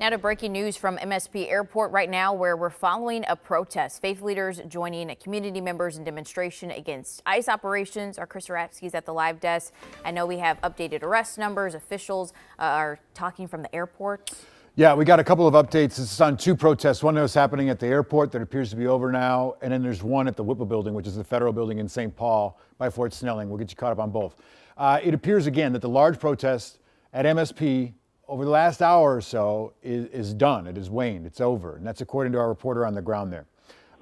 Now to breaking news from MSP Airport right now, where we're following a protest. Faith leaders joining community members in demonstration against ICE operations. Our Chris Aratsky is at the live desk. I know we have updated arrest numbers. Officials are talking from the airport. Yeah, we got a couple of updates. This is on two protests. One that was happening at the airport that appears to be over now, and then there's one at the Whipple building, which is the federal building in St. Paul by Fort Snelling. We'll get you caught up on both. It appears again that the large protest at MSP over the last hour or so is done. It has waned. It's over. And that's according to our reporter on the ground there.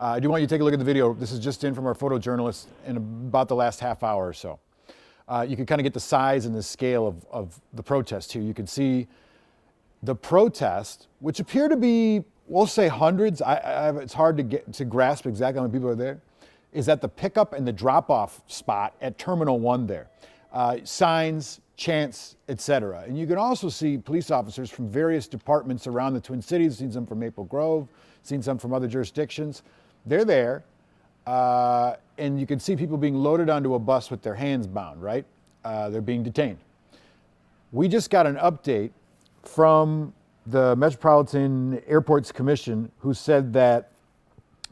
I do want you to take a look at the video. This is just in from our photojournalist in about the last half hour or so. You can kind of get the size and the scale of the protest here. You can see the protest, which appear to be, we'll say hundreds. It's hard to grasp exactly how many people are there, is at the pickup and the drop-off spot at Terminal 1 there. Signs, chants, etc. And you can also see police officers from various departments around the Twin Cities. Seen some from Maple Grove, seen some from other jurisdictions. They're there, and you can see people being loaded onto a bus with their hands bound, right? They're being detained. We just got an update from the Metropolitan Airports Commission, who said that,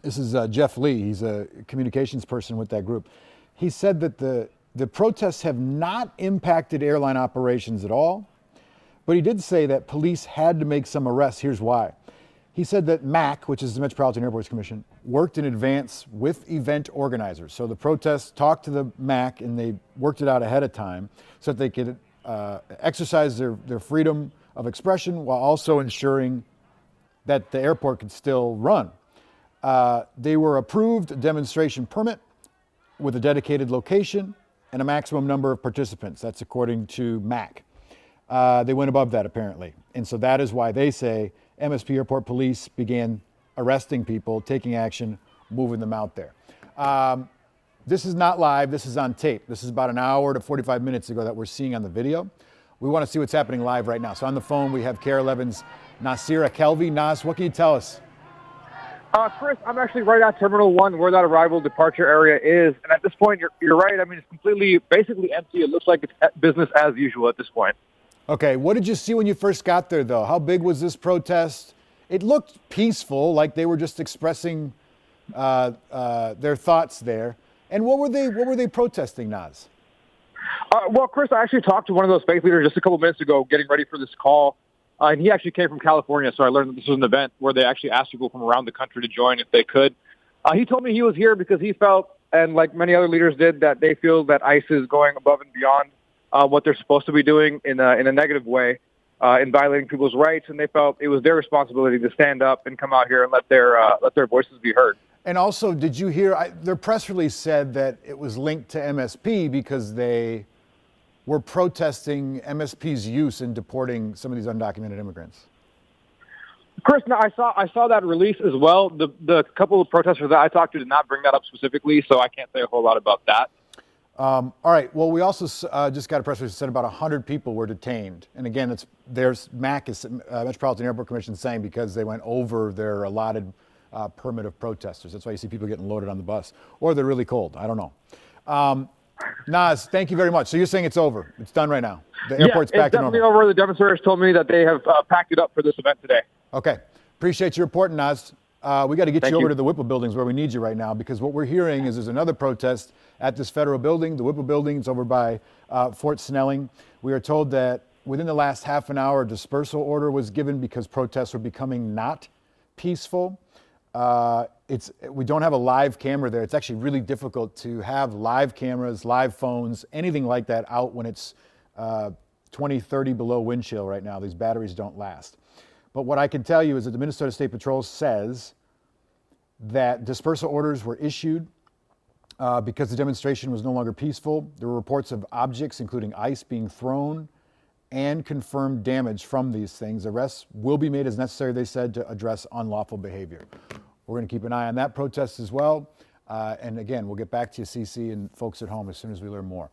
this is Jeff Lee, he's a communications person with that group. He said that the protests have not impacted airline operations at all, but he did say that police had to make some arrests. Here's why. He said that MAC, which is the Metropolitan Airports Commission, worked in advance with event organizers. So the protests talked to the MAC and they worked it out ahead of time so that they could exercise their freedom of expression while also ensuring that the airport could still run. They were approved a demonstration permit with a dedicated location and a maximum number of participants. That's according to MAC. They went above that apparently. And so that is why they say MSP Airport Police began arresting people, taking action, moving them out there. This is not live, this is on tape. This is about an hour to 45 minutes ago that we're seeing on the video. We want to see what's happening live right now. So on the phone, we have KARE 11's Nasira Kelvy. Nas, what can you tell us? Chris, I'm actually right at Terminal 1 where that arrival departure area is. And at this point, you're right. I mean, it's basically empty. It looks like it's business as usual at this point. Okay, what did you see when you first got there, though? How big was this protest? It looked peaceful, like they were just expressing their thoughts there. And what were they protesting, Nas? Well, Chris, I actually talked to one of those faith leaders just a couple minutes ago getting ready for this call. And he actually came from California, so I learned that this was an event where they actually asked people from around the country to join if they could. He told me he was here because he felt, and like many other leaders did, that they feel that ICE is going above and beyond what they're supposed to be doing in a negative way, in violating people's rights, and they felt it was their responsibility to stand up and come out here and let their voices be heard. And also, did you hear, their press release said that it was linked to MSP because they were protesting MSP's use in deporting some of these undocumented immigrants. Chris, no, I saw that release as well. The couple of protesters that I talked to did not bring that up specifically, so I can't say a whole lot about that. All right. Well, we also just got a press release that said about 100 people were detained. And again, there's MAC, Metropolitan Airport Commission, saying because they went over their allotted permit of protesters. That's why you see people getting loaded on the bus. Or they're really cold. I don't know. Nas, thank you very much. So you're saying it's over. It's done right now. The airport's back to normal. It's definitely over. The demonstrators told me that they have packed it up for this event today. Okay. Appreciate your reporting, Nas. We got to get you over to the Whipple buildings where we need you right now, because what we're hearing is there's another protest at this federal building, the Whipple building. It's over by Fort Snelling. We are told that within the last half an hour, a dispersal order was given because protests were becoming not peaceful. We don't have a live camera there. It's actually really difficult to have live cameras, live phones, anything like that out when it's 20, 30 below wind chill right now. These batteries don't last. But what I can tell you is that the Minnesota State Patrol says that dispersal orders were issued because the demonstration was no longer peaceful. There were reports of objects, including ice, being thrown and confirmed damage from these things. Arrests will be made as necessary, they said, to address unlawful behavior. We're going to keep an eye on that protest as well. And again, we'll get back to you, CC, and folks at home as soon as we learn more.